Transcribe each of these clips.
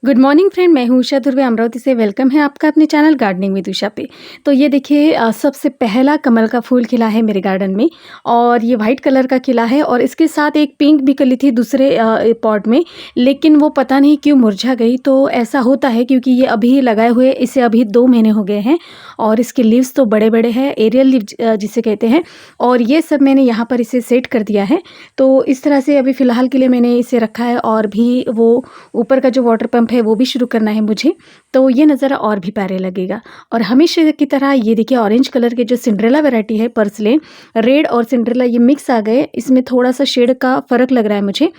Good morning friend, मैं हूँ उषा धुर्वे अमरावती से। वेलकम है आपका अपने चैनल गार्डनिंग विद उषा पे। तो ये देखिए सबसे पहला कमल का फूल खिला है मेरे गार्डन में और ये वाइट कलर का खिला है और इसके साथ एक पिंक भी खिली थी दूसरे पॉट में, लेकिन वो पता नहीं क्यों मुरझा गई। तो ऐसा होता है क्योंकि ये अभी लगाए हुए इसे अभी 2 महीने हो गए हैं और इसके लीव्स तो बड़े बड़े हैं, एरियल लीव जिसे कहते हैं। और ये सब मैंने यहाँ पर इसे सेट कर दिया है। तो इस तरह से अभी फ़िलहाल के लिए मैंने इसे रखा है और भी वो ऊपर का जो वाटर पंप है वो भी शुरू करना है मुझे, तो ये नज़ारा और भी प्यारे लगेगा। और हमेशा की तरह ये देखिए ऑरेंज कलर के जो सिंड्रेला वैरायटी है पर्सलेन, रेड और सिंड्रेला ये मिक्स आ गए, इसमें थोड़ा-सा शेड का फ़र्क लग रहा है मुझे।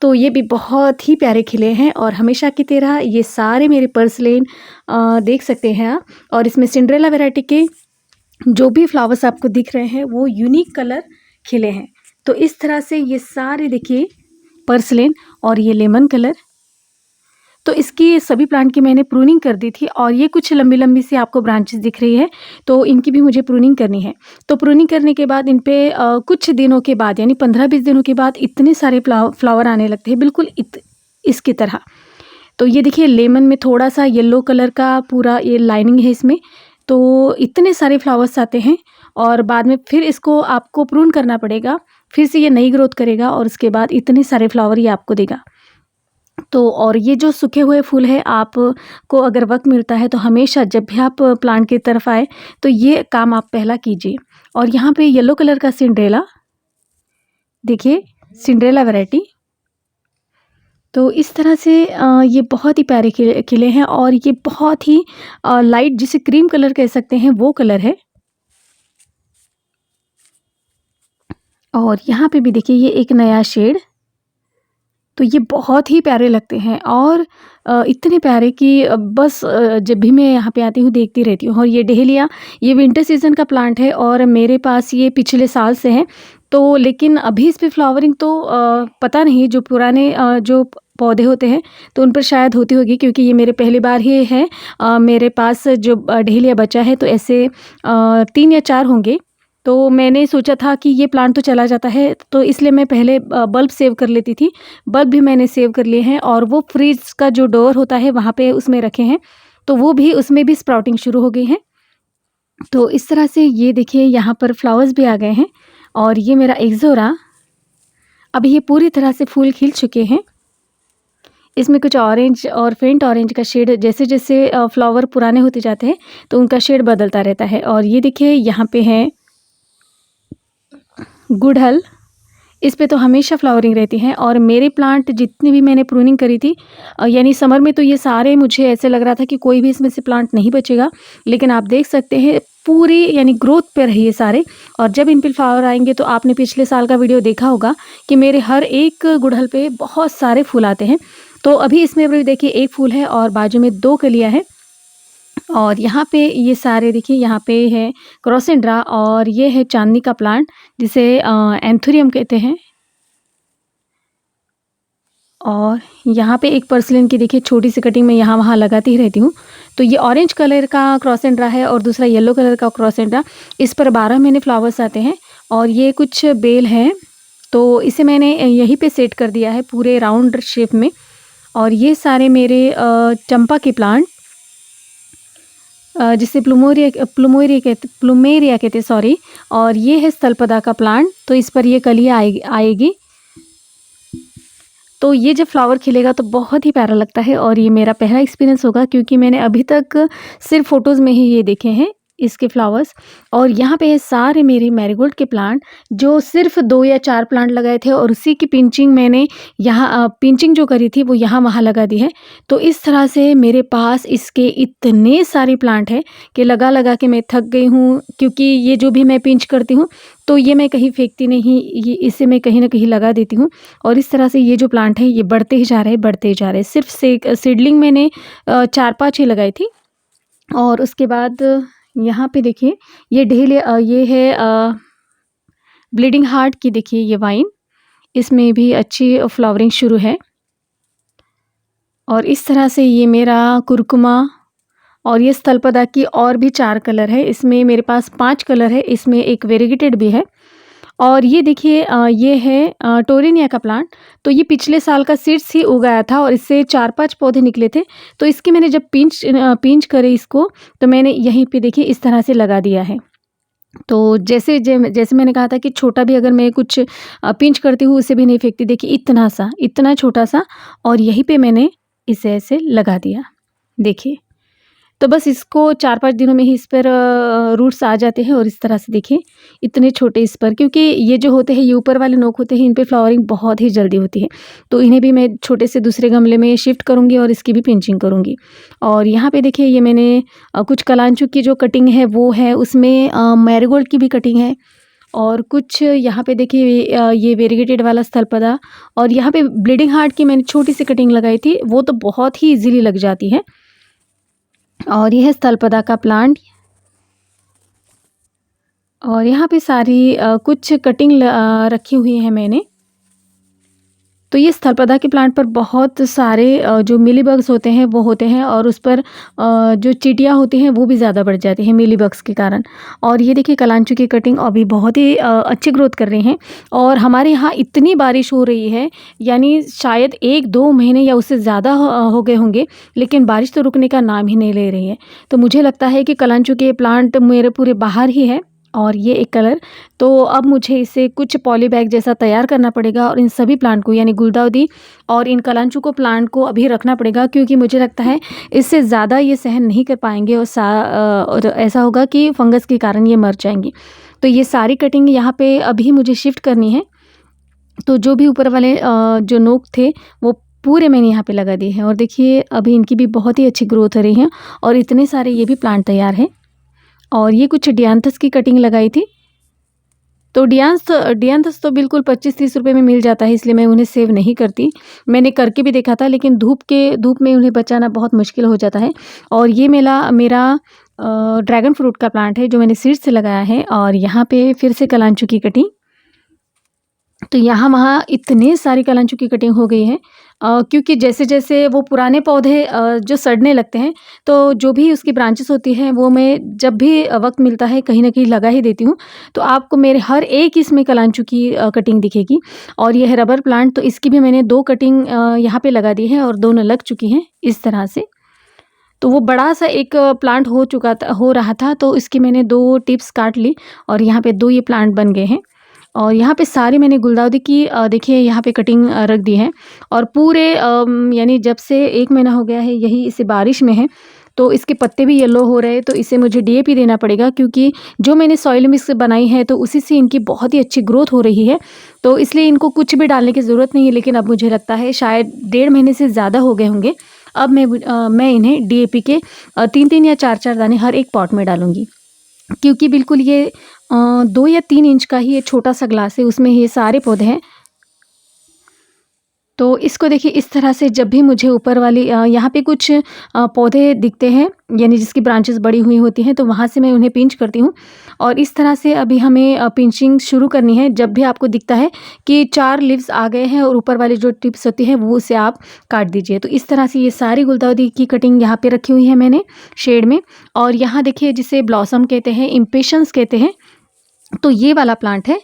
तो ये भी बहुत ही प्यारे खिले हैं और हमेशा की तरह ये सारे मेरे पर्सलेन देख सकते हैं आप। और इसमें सिंड्रेला वैरायटी के जो भी फ्लावर्स आपको दिख रहे हैं वो यूनिक कलर खिले हैं। तो इस तरह से ये सारे देखिए पर्सलेन और ये लेमन कलर। तो इसकी सभी प्लांट की मैंने प्रूनिंग कर दी थी और ये कुछ लंबी-लंबी सी आपको ब्रांचेस दिख रही है, तो इनकी भी मुझे प्रूनिंग करनी है। तो प्रूनिंग करने के बाद इन पे कुछ दिनों के बाद यानी 15-20 दिनों के बाद इतने सारे फ्लावर आने लगते हैं बिल्कुल इसकी तरह। तो ये देखिए लेमन में थोड़ा-सा येलो कलर का पूरा ये लाइनिंग है इसमें, तो इतने सारे फ्लावर्स आते हैं और बाद में फिर इसको आपको प्रून करना पड़ेगा, फिर से ये नई ग्रोथ करेगा और उसके बाद इतने सारे फ्लावर ये आपको देगा। तो और ये जो सूखे हुए फूल है, आपको अगर वक़्त मिलता है तो हमेशा जब भी आप प्लांट की तरफ आए तो ये काम आप पहला कीजिए। और यहाँ पे येलो कलर का सिंड्रेला देखिए, सिंड्रेला वैरायटी। तो इस तरह से ये बहुत ही प्यारे खिले हैं और ये बहुत ही लाइट जिसे क्रीम कलर कह सकते हैं वो कलर है। और यहाँ पे भी देखिए ये एक नया शेड, तो ये बहुत ही प्यारे लगते हैं और इतने प्यारे कि बस जब भी मैं यहाँ पे आती हूँ देखती रहती हूँ। और ये डहेलिया ये विंटर सीज़न का प्लांट है और मेरे पास ये पिछले साल से है। तो लेकिन अभी इस पे फ्लावरिंग तो पता नहीं, जो पुराने जो पौधे होते हैं तो उन पर शायद होती होगी क्योंकि ये मेरे पहली बार ही है मेरे पास जो डहेलिया बचा है। तो ऐसे 3 या 4 होंगे। तो मैंने सोचा था कि ये प्लांट तो चला जाता है, तो इसलिए मैं पहले बल्ब सेव कर लेती थी। बल्ब भी मैंने सेव कर लिए हैं और वो फ्रिज का जो डोर होता है वहाँ पे उसमें रखे हैं, तो वो भी उसमें भी स्प्राउटिंग शुरू हो गई है। तो इस तरह से ये देखिए यहाँ पर फ्लावर्स भी आ गए हैं और ये मेरा एक्ज़ोरा अभी ये पूरी तरह से फूल खिल चुके हैं। इसमें कुछ ऑरेंज और फेंट ऑरेंज का शेड, जैसे-जैसे फ्लावर पुराने होते जाते हैं तो उनका शेड बदलता रहता है। और ये देखिए यहाँ पे है गुड़हल, इस पे तो हमेशा फ्लावरिंग रहती है। और मेरे प्लांट जितनी भी मैंने प्रूनिंग करी थी यानी समर में, तो ये सारे मुझे ऐसे लग रहा था कि कोई भी इसमें से प्लांट नहीं बचेगा, लेकिन आप देख सकते हैं पूरी यानी ग्रोथ पे रही है सारे। और जब इन पे फ्लावर आएंगे तो आपने पिछले साल का वीडियो देखा होगा कि मेरे हर एक गुड़हल पे बहुत सारे फूल आते हैं। तो अभी इसमें भी देखिए एक फूल है और बाजू में 2 कलियाँ हैं। और यहाँ पे ये सारे देखिए, यहाँ पे है क्रॉसेंड्रा और ये है चांदनी का प्लांट जिसे एंथुरियम कहते हैं। और यहाँ पे एक पर्सलिन की देखिए छोटी सी कटिंग मैं यहाँ वहाँ लगाती ही रहती हूँ। तो ये ऑरेंज कलर का क्रॉसेंड्रा है और दूसरा येलो कलर का क्रॉसेंड्रा। इस पर 12 महीने फ्लावर्स आते हैं और ये कुछ बेल हैं, तो इसे मैंने यहीं पे सेट कर दिया है पूरे राउंड शेप में। और ये सारे मेरे चंपा के प्लांट जिसे प्लूमेरिया कहते हैं, सॉरी। और ये है स्थलपदा का प्लांट, तो इस पर ये कलियाँ आएगी। तो ये जब फ्लावर खिलेगा तो बहुत ही प्यारा लगता है और ये मेरा पहला एक्सपीरियंस होगा क्योंकि मैंने अभी तक सिर्फ फ़ोटोज़ में ही ये देखे हैं इसके फ्लावर्स। और यहाँ पे है सारे मेरे मैरीगोल्ड के प्लांट, जो सिर्फ 2 या 4 प्लांट लगाए थे और उसी की पिंचिंग मैंने यहाँ पिंचिंग जो करी थी वो यहाँ वहाँ लगा दी है। तो इस तरह से मेरे पास इसके इतने सारे प्लांट हैं कि लगा लगा के मैं थक गई हूँ, क्योंकि ये जो भी मैं पिंच करती हूँ तो ये मैं कहीं फेंकती नहीं, ये इसे मैं कहीं ना कहीं लगा देती हूँ। और इस तरह से ये जो प्लांट है ये बढ़ते ही जा रहे हैं, बढ़ते ही जा रहे हैं। सिर्फ सीडलिंग मैंने 4-5 ही लगाई थी। और उसके बाद यहाँ पे देखिए ये ये है ब्लीडिंग हार्ट की, देखिए ये वाइन, इसमें भी अच्छी फ्लावरिंग शुरू है। और इस तरह से ये मेरा कुरकुमा और ये स्थलपदा की और भी 4 कलर है। इसमें मेरे पास 5 कलर है, इसमें एक वेरीगेटेड भी है। और ये देखिए ये है टोरेनिया का प्लांट। तो ये पिछले साल का सीड्स ही उगाया था और इससे 4-5 पौधे निकले थे। तो इसकी मैंने जब पिंच करे इसको, तो मैंने यहीं पे देखिए इस तरह से लगा दिया है। तो जैसे मैंने कहा था कि छोटा भी अगर मैं कुछ पिंच करती हूँ उसे भी नहीं फेंकती। देखिए इतना छोटा-सा, और यहीं पे मैंने इसे ऐसे लगा दिया। देखिए, तो बस इसको 4-5 दिनों में ही इस पर रूट्स आ जाते हैं और इस तरह से देखिए इतने छोटे इस पर, क्योंकि ये जो होते हैं ये ऊपर वाले नोक होते हैं, इन पे फ्लावरिंग बहुत ही जल्दी होती है। तो इन्हें भी मैं छोटे से दूसरे गमले में शिफ्ट करूँगी और इसकी भी पिंचिंग करूँगी। और यहाँ पे देखिए ये मैंने कुछ कलांचू की जो कटिंग है वो है, उसमें मैरीगोल्ड की भी कटिंग है, और कुछ यहाँ पे देखिए ये वेरीगेटेड वाला स्थलपदा, और यहाँ पे ब्लीडिंग हार्ट की मैंने छोटी सी कटिंग लगाई थी, वो तो बहुत ही ईज़िली लग जाती है। और यह है स्थलपदा का प्लांट। और यहाँ पे सारी कुछ कटिंग रखी हुई है मैंने। तो ये स्थलपदा के प्लांट पर बहुत सारे जो मिलीबग्स होते हैं वो होते हैं, और उस पर जो चींटियाँ होती हैं वो भी ज़्यादा बढ़ जाती हैं मिलीबग्स के कारण। और ये देखिए कलांचू की कटिंग अभी बहुत ही अच्छी ग्रोथ कर रही हैं, और हमारे यहाँ इतनी बारिश हो रही है, यानी शायद 1-2 महीने या उससे ज़्यादा हो गए होंगे, लेकिन बारिश तो रुकने का नाम ही नहीं ले रही है। तो मुझे लगता है कि कलांचू के प्लांट मेरे पूरे बाहर ही है, और ये एक कलर। तो अब मुझे इसे कुछ पॉली बैग जैसा तैयार करना पड़ेगा, और इन सभी प्लांट को यानी गुलदाउदी और इन कलांचू को प्लांट को अभी रखना पड़ेगा, क्योंकि मुझे लगता है इससे ज़्यादा ये सहन नहीं कर पाएंगे, और ऐसा होगा कि फंगस के कारण ये मर जाएंगी। तो ये सारी कटिंग यहाँ पे अभी मुझे शिफ्ट करनी है। तो जो भी ऊपर वाले जो नोक थे वो पूरे मैंने यहाँ पे लगा दिए हैं, और देखिए अभी इनकी भी बहुत ही अच्छी ग्रोथ हो रही है, और इतने सारे ये भी प्लांट तैयार हैं। और ये कुछ डियांथस की कटिंग लगाई थी। तो डियांथस तो बिल्कुल 25-30 रुपए में मिल जाता है, इसलिए मैं उन्हें सेव नहीं करती। मैंने करके भी देखा था, लेकिन धूप में उन्हें बचाना बहुत मुश्किल हो जाता है। और ये मेरा ड्रैगन फ्रूट का प्लांट है जो मैंने सीड से लगाया है, और यहाँ पे फिर से कलांचू की कटिंग। तो यहाँ-वहाँ इतने सारी कलांचू की कटिंग हो गई है, क्योंकि जैसे-जैसे वो पुराने पौधे जो सड़ने लगते हैं, तो जो भी उसकी ब्रांचेस होती हैं वो मैं जब भी वक़्त मिलता है कहीं न कहीं लगा ही देती हूँ। तो आपको मेरे हर एक इसमें कलांचू की कटिंग दिखेगी। और ये है रबर प्लांट, तो इसकी भी मैंने 2 कटिंग यहाँ पे लगा दी है, और दोनों लग चुकी हैं इस तरह से। तो वो बड़ा-सा एक प्लांट हो रहा था, तो इसकी मैंने 2 टिप्स काट ली, और यहाँ पे 2 ये प्लांट बन गए हैं। और यहाँ पे सारी मैंने गुलदाउदी की देखिए यहाँ पे कटिंग रख दी है, और पूरे यानी जब से 1 महीना हो गया है यही इसे बारिश में है, तो इसके पत्ते भी येलो हो रहे हैं। तो इसे मुझे डीएपी देना पड़ेगा, क्योंकि जो मैंने सॉइल मिक्स बनाई है तो उसी से इनकी बहुत ही अच्छी ग्रोथ हो रही है। तो इसलिए इनको कुछ भी डालने की ज़रूरत नहीं है, लेकिन अब मुझे लगता है शायद 1.5 महीने से ज़्यादा हो गए होंगे। अब मैं इन्हें डीएपी के 3-3 या 4-4 दाने हर एक पॉट में डालूँगी, क्योंकि बिल्कुल ये 2 या 3 इंच का ही एक छोटा-सा ग्लास है, उसमें ये सारे पौधे हैं। तो इसको देखिए इस तरह से जब भी मुझे ऊपर वाली यहाँ पे कुछ पौधे दिखते हैं, यानी जिसकी ब्रांचेस बड़ी हुई होती हैं, तो वहाँ से मैं उन्हें पिंच करती हूँ। और इस तरह से अभी हमें पिंचिंग शुरू करनी है। जब भी आपको दिखता है कि 4 लीव्स आ गए हैं और ऊपर वाली जो टिप्स होती हैं वो उसे आप काट दीजिए। तो इस तरह से ये सारी गुलदाउदी की कटिंग यहाँ पे रखी हुई है मैंने शेड में। और यहाँ देखिए जिसे ब्लॉसम कहते हैं, इम्पेशंस कहते हैं, तो ये वाला प्लांट है।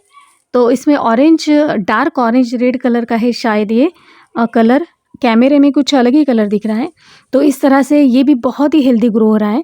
तो इसमें orange, dark orange red colour का है शायद ये कलर। कैमरे में कुछ अलग ही कलर दिख रहा है। तो इस तरह से ये भी बहुत ही हेल्दी ग्रो हो रहा है,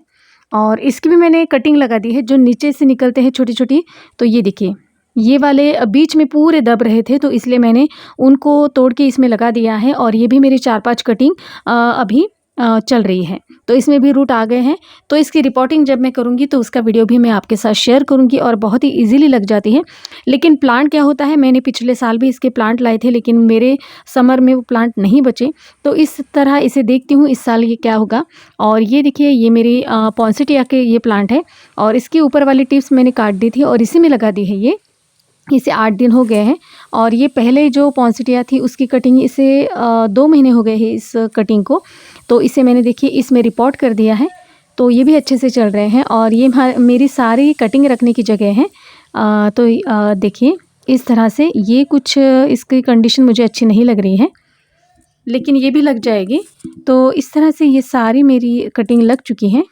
और इसकी भी मैंने कटिंग लगा दी है। जो नीचे से निकलते हैं छोटी-छोटी, तो ये देखिए ये वाले बीच में पूरे दब रहे थे, तो इसलिए मैंने उनको तोड़ के इसमें लगा दिया है। और ये भी मेरी 4-5 कटिंग अभी चल रही है। तो इसमें भी रूट आ गए हैं। तो इसकी रिपोर्टिंग जब मैं करूँगी तो उसका वीडियो भी मैं आपके साथ शेयर करूँगी, और बहुत ही ईज़िली लग जाती है। लेकिन प्लांट क्या होता है, मैंने पिछले साल भी इसके प्लांट लाए थे, लेकिन मेरे समर में वो प्लांट नहीं बचे। तो इस तरह इसे देखती हूँ इस साल ये क्या होगा। और ये देखिए ये मेरी पॉन्सिटिया के ये प्लांट है, और इसके ऊपर वाली टिप्स मैंने काट दी थी और इसी में लगा दी है ये। इसे 8 दिन हो गए हैं, और ये पहले जो पॉन्सिटिया थी उसकी कटिंग इसे 2 महीने हो गए हैं इस कटिंग को। तो इसे मैंने देखिए इसमें रिपोर्ट कर दिया है, तो ये भी अच्छे से चल रहे हैं। और ये मेरी सारी कटिंग रखने की जगह है। तो देखिए इस तरह से ये कुछ इसकी कंडीशन मुझे अच्छी नहीं लग रही है, लेकिन ये भी लग जाएगी। तो इस तरह से ये सारी मेरी कटिंग लग चुकी हैं,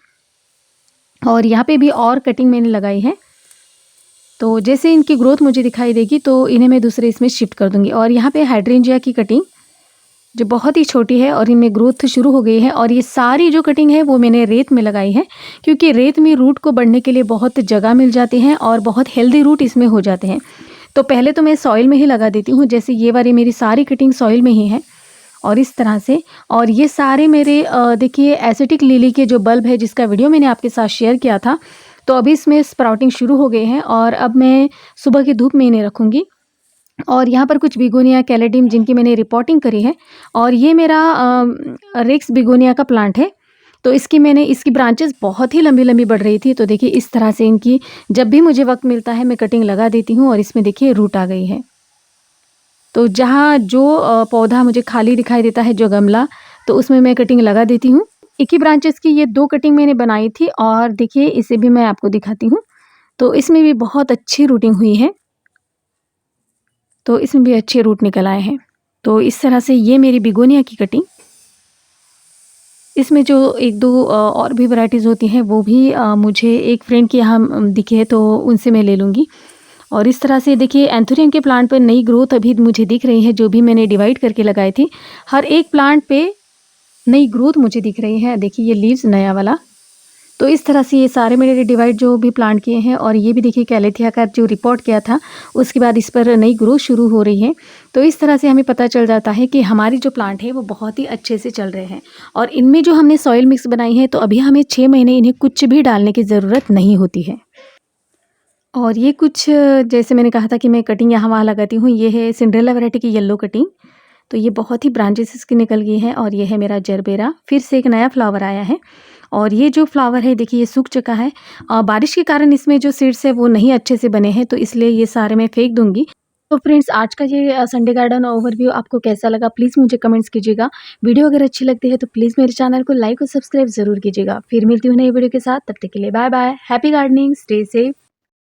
और यहाँ पे भी और कटिंग मैंने लगाई है। तो जैसे इनकी ग्रोथ मुझे दिखाई देगी तो इन्हें मैं दूसरे इसमें शिफ्ट कर दूँगी। और यहाँ पे हाइड्रेंजिया की कटिंग जो बहुत ही छोटी है और इनमें ग्रोथ शुरू हो गई है, और ये सारी जो कटिंग है वो मैंने रेत में लगाई है, क्योंकि रेत में रूट को बढ़ने के लिए बहुत जगह मिल जाती है और बहुत हेल्दी रूट इसमें हो जाते हैं। तो पहले तो मैं सॉइल में ही लगा देती हूँ, जैसे ये वाली मेरी सारी कटिंग सॉइल में ही है और इस तरह से। और ये सारे मेरे देखिए एसिटिक लिली के जो बल्ब है जिसका वीडियो मैंने आपके साथ शेयर किया था, तो अभी इसमें स्प्राउटिंग शुरू हो गए हैं और अब मैं सुबह की धूप में इन्हें रखूँगी। और यहाँ पर कुछ बिगोनिया कैलेडियम जिनकी मैंने रिपोर्टिंग करी है, और ये मेरा रेक्स बिगोनिया का प्लांट है। तो इसकी ब्रांचेस बहुत ही लंबी-लंबी बढ़ रही थी, तो देखिए इस तरह से इनकी जब भी मुझे वक़्त मिलता है मैं कटिंग लगा देती हूँ और इसमें देखिए रूट आ गई है। तो जहाँ जो पौधा मुझे खाली दिखाई देता है जो गमला, तो उसमें मैं कटिंग लगा देती हूँ। एक ही ब्रांचेस की ये 2 कटिंग मैंने बनाई थी और देखिए इसे भी मैं आपको दिखाती हूँ। तो इसमें भी बहुत अच्छी रूटिंग हुई है। तो इसमें भी अच्छे रूट निकल आए हैं। तो इस तरह से ये मेरी बिगोनिया की कटिंग। इसमें जो 1-2 और भी वैराइटीज़ होती हैं वो भी मुझे एक फ्रेंड के यहाँ दिखे हैं, तो उनसे मैं ले लूँगी। और इस तरह से देखिए एंथोरियम के प्लांट पर नई ग्रोथ अभी मुझे दिख रही है, जो भी मैंने डिवाइड करके लगाई थी। हर एक प्लांट पे नई ग्रोथ मुझे दिख रही है। देखिए ये लीव्स नया वाला। तो इस तरह से ये सारे मेरे डिवाइड जो भी प्लांट किए हैं, और ये भी देखिए कैलेथिया का जो रिपोर्ट किया था उसके बाद इस पर नई ग्रोथ शुरू हो रही है। तो इस तरह से हमें पता चल जाता है कि हमारी जो प्लांट है वो बहुत ही अच्छे से चल रहे हैं। और इनमें जो हमने सॉइल मिक्स बनाई है, तो अभी हमें 6 महीने इन्हें कुछ भी डालने की ज़रूरत नहीं होती है। और ये कुछ जैसे मैंने कहा था कि मैं कटिंग यहाँ वहाँ लगाती हूँ, ये है सिंड्रेला वैरायटी की येलो कटिंग। तो ये बहुत ही ब्रांचेस इसकी निकल गई हैं, और ये है मेरा जरबेरा, फिर से एक नया फ्लावर आया है। और ये जो फ्लावर है देखिए ये सूख चुका है, बारिश के कारण इसमें जो सीड्स है वो नहीं अच्छे से बने हैं, तो इसलिए ये सारे मैं फेंक दूँगी। तो फ्रेंड्स आज का ये संडे गार्डन ओवरव्यू आपको कैसा लगा प्लीज़ मुझे कमेंट्स कीजिएगा। वीडियो अगर अच्छी लगती है तो प्लीज़ मेरे चैनल को लाइक और सब्सक्राइब ज़रूर कीजिएगा। फिर मिलती हूँ नई वीडियो के साथ, तब तक के लिए bye bye. Happy gardening, stay safe.